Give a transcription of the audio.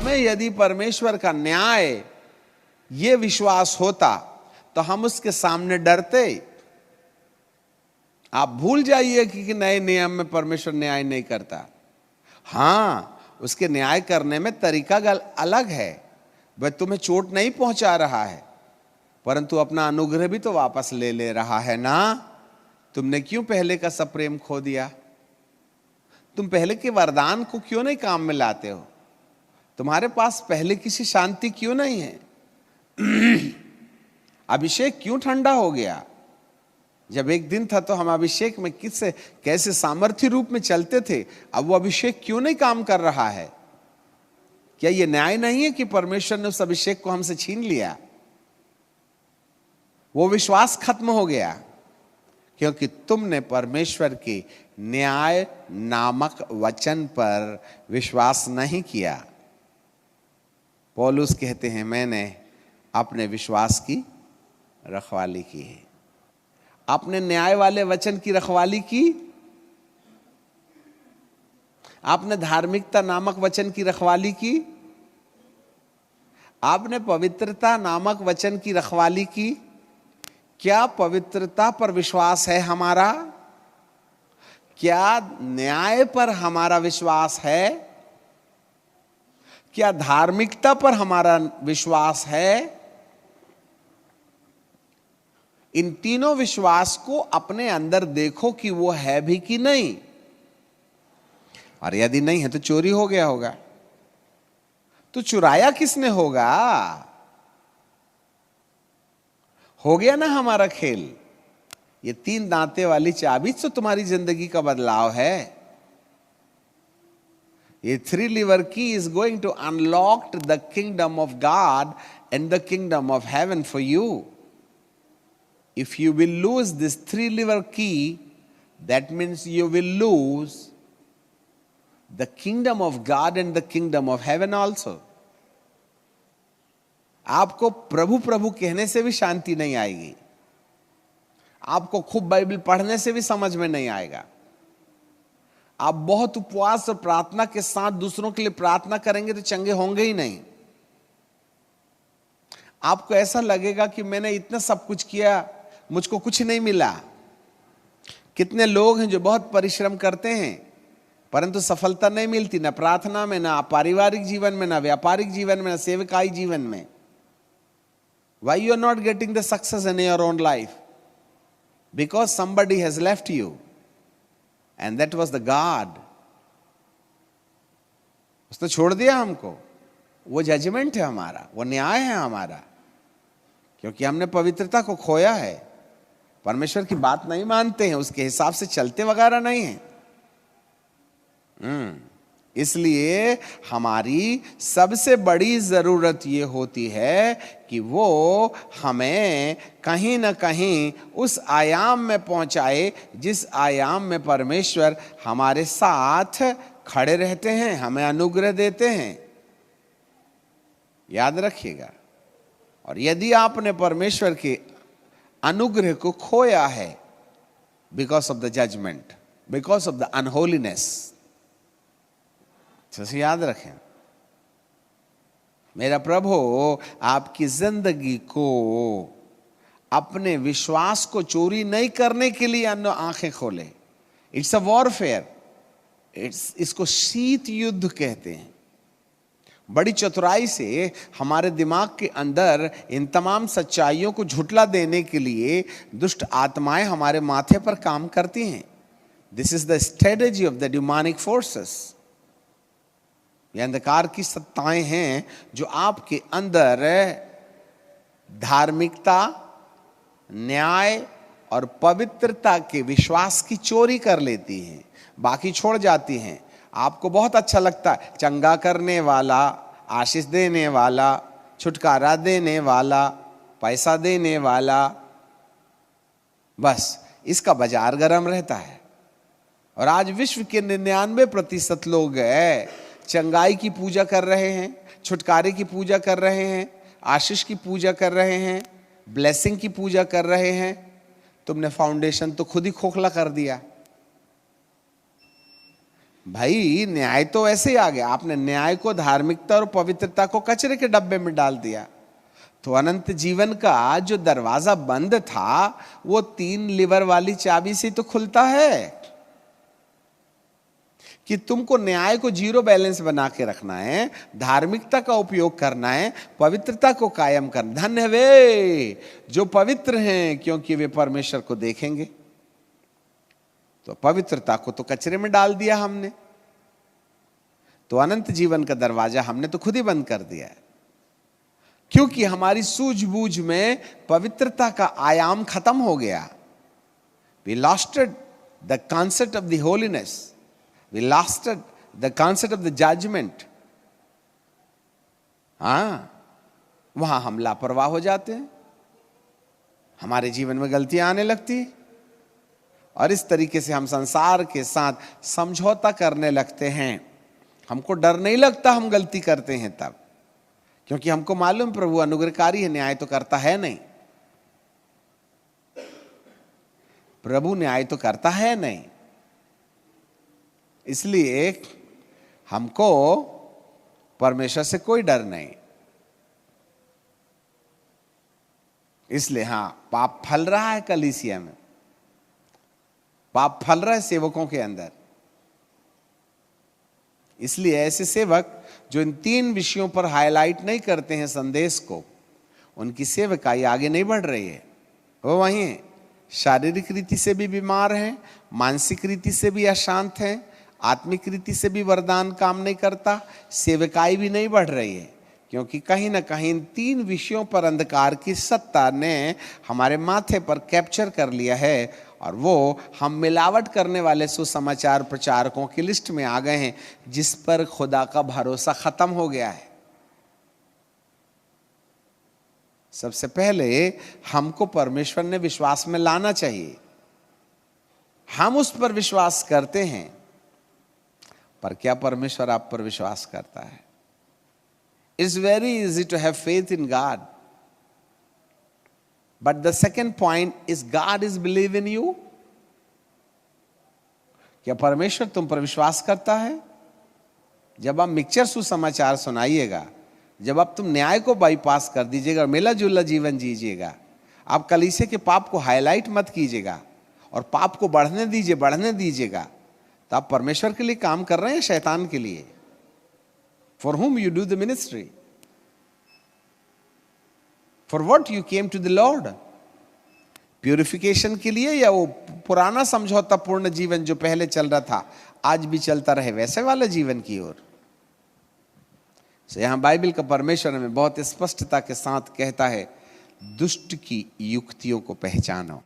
हमें यदि परमेश्वर का न्याय ये विश्वास होता तो हम उसके सामने डरते। आप भूल जाइए कि नए नियम में परमेश्वर न्याय नहीं करता। हां, उसके न्याय करने में तरीका अलग है। वह तुम्हें चोट नहीं पहुंचा रहा है, परंतु अपना अनुग्रह भी तो वापस ले ले रहा है ना। तुमने क्यों पहले का सब प्रेम खो दिया? तुम पहले के वरदान को क्यों नहीं काम में लाते हो? तुम्हारे पास पहले किसी शांति क्यों नहीं है? अभिषेक क्यों ठंडा हो गया? जब एक दिन था तो हम अभिषेक में किससे कैसे सामर्थ्य रूप में चलते थे, अब वो अभिषेक क्यों नहीं काम कर रहा है? क्या ये न्याय नहीं है कि परमेश्वर ने उस अभिषेक को हमसे छीन लिया? वो विश्वास खत्म हो गया क्योंकि तुमने परमेश्वर के न्याय नामक वचन पर विश्वास नहीं किया। पौलुस कहते हैं, मैंने अपने विश्वास की रखवाली की है। आपने न्याय वाले वचन की रखवाली की? आपने धार्मिकता नामक वचन की रखवाली की? आपने पवित्रता नामक वचन की रखवाली की? क्या पवित्रता पर विश्वास है हमारा? क्या न्याय पर हमारा विश्वास है? क्या धार्मिकता पर हमारा विश्वास है? इन तीनों विश्वास को अपने अंदर देखो कि वो है भी कि नहीं। और यदि नहीं है तो चोरी हो गया होगा। तो चुराया किसने होगा? हो गया ना हमारा खेल। ये 3 दांते वाली चाबी तो तुम्हारी जिंदगी का बदलाव है। ये 3 lever key is going to unlock the kingdom of God and the kingdom of heaven for you. If you will lose this 3 lever key, that means you will lose the kingdom of God and the kingdom of heaven also. आपको प्रभु प्रभु कहने से भी शांति नहीं आएगी। आपको खूब Bible पढ़ने से भी समझ में नहीं आएगा। आप बहुत उपवास और प्रार्थना के साथ दूसरों के लिए प्रार्थना करेंगे तो चंगे होंगे ही नहीं। आपको ऐसा लगेगा कि मैंने इतना सब कुछ किया, मुझको कुछ नहीं मिला। कितने लोग हैं जो बहुत परिश्रम करते हैं परंतु सफलता नहीं मिलती, ना प्रार्थना में, ना पारिवारिक जीवन में, ना व्यापारिक जीवन में, ना सेवकाई जीवन में। Why you are not getting the success in your own life? Because somebody has left you, and that was the God. उसने छोड़ दिया हमको। वो जजमेंट है हमारा, वो न्याय है हमारा, क्योंकि हमने पवित्रता को खोया है। परमेश्वर की बात नहीं मानते हैं, उसके हिसाब से चलते वगैरह नहीं है। इसलिए हमारी सबसे बड़ी जरूरत ये होती है कि वो हमें कहीं ना कहीं उस आयाम में पहुंचाए जिस आयाम में परमेश्वर हमारे साथ खड़े रहते हैं, हमें अनुग्रह देते हैं। याद रखिएगा। और यदि आपने परमेश्वर के अनुग्रह को खोया है because of the judgement, because of the unholiness, तो याद रखें, मेरा प्रभु आपकी जिंदगी को अपने विश्वास को चोरी नहीं करने के लिए आंखें खोले। इट्स अ वॉरफेयर, इसको शीत युद्ध कहते हैं। बड़ी चतुराई से हमारे दिमाग के अंदर इन तमाम सच्चाइयों को झुठला देने के लिए दुष्ट आत्माएं हमारे माथे पर काम करती हैं। This is the strategy of the demonic forces. ये अंधकार की सत्ताएं हैं जो आपके अंदर धार्मिकता, न्याय और पवित्रता के विश्वास की चोरी कर लेती हैं, बाकी छोड़ जाती हैं। आपको बहुत अच्छा लगता है, चंगा करने वाला, आशीष देने वाला, छुटकारा देने वाला, पैसा देने वाला, बस इसका बाजार गर्म रहता है। और आज विश्व के 99% लोग चंगाई की पूजा कर रहे हैं, छुटकारे की पूजा कर रहे हैं, आशीष की पूजा कर रहे हैं, ब्लेसिंग की पूजा कर रहे हैं। तुमने फाउंडेशन तो खुद ही खोखला कर दिया। भाई न्याय तो ऐसे ही आ गया, आपने न्याय को, धार्मिकता और पवित्रता को कचरे के डब्बे में डाल दिया। तो अनंत जीवन का जो दरवाजा बंद था वो 3 लीवर वाली चाबी से तो खुलता है कि तुमको न्याय को 0 बैलेंस बना के रखना है, धार्मिकता का उपयोग करना है, पवित्रता को कायम करना। धन्य वे जो पवित्र हैं क्योंकि वे परमेश्वर को देखेंगे। तो पवित्रता को तो कचरे में डाल दिया हमने, तो अनंत जीवन का दरवाजा हमने तो खुद ही बंद कर दिया है, क्योंकि हमारी सूझबूझ में पवित्रता का आयाम खत्म हो गया। We lost the concept of the holiness. We lost the concept of the judgment. वहां हम लापरवाह हो जाते हैं, हमारे जीवन में गलतियां आने लगती, और इस तरीके से हम संसार के साथ समझौता करने लगते हैं। हमको डर नहीं लगता हम गलती करते हैं तब, क्योंकि हमको मालूम प्रभु अनुग्रहकारी है, न्याय तो करता है नहीं। प्रभु न्याय तो करता है नहीं, इसलिए हमको परमेश्वर से कोई डर नहीं। इसलिए पाप फल रहा है कलीसिया में, पाप फल रहा है सेवकों के अंदर। इसलिए ऐसे सेवक जो इन 3 विषयों पर हाईलाइट नहीं करते हैं संदेश को, उनकी सेवकाई आगे नहीं बढ़ रही है। वो वहीं शारीरिक रीति से भी बीमार हैं, मानसिक रीति से भी अशांत हैं, आत्मिक रीति से भी वरदान काम नहीं करता, सेवकाई भी नहीं बढ़ रही है, क्योंकि कहीं ना कहीं इन 3 विषयों पर अंधकार की सत्ता ने हमारे माथे पर कैप्चर कर लिया है, और वो हम मिलावट करने वाले सुसमाचार प्रचारकों की लिस्ट में आ गए हैं, जिस पर खुदा का भरोसा खत्म हो गया है। सबसे पहले हमको परमेश्वर ने विश्वास में लाना चाहिए। हम उस पर विश्वास करते हैं, पर क्या परमेश्वर आप पर विश्वास करता है? It's very easy to have faith in God, but the second point is God is believe in you. क्या परमेश्वर तुम पर विश्वास करता है? जब आप मिक्सचर सुसमाचार सुनाइएगा, जब आप तुम न्याय को बाईपास कर दीजिएगा और मिला जुला जीवन जीजिएगा, आप कलीसिया के पाप को हाईलाइट मत कीजिएगा और पाप को बढ़ने दीजिएगा, तो आप परमेश्वर के लिए काम कर रहे हैं, शैतान के लिए? For whom you do the ministry? For what you came to the Lord? Purification के लिए, या वो पुराना समझौता पूर्ण जीवन जो पहले चल रहा था आज भी चलता रहे वैसे वाले जीवन की ओर? यहां बाइबल का परमेश्वर हमें बहुत स्पष्टता के साथ कहता है, दुष्ट की युक्तियों को पहचानो।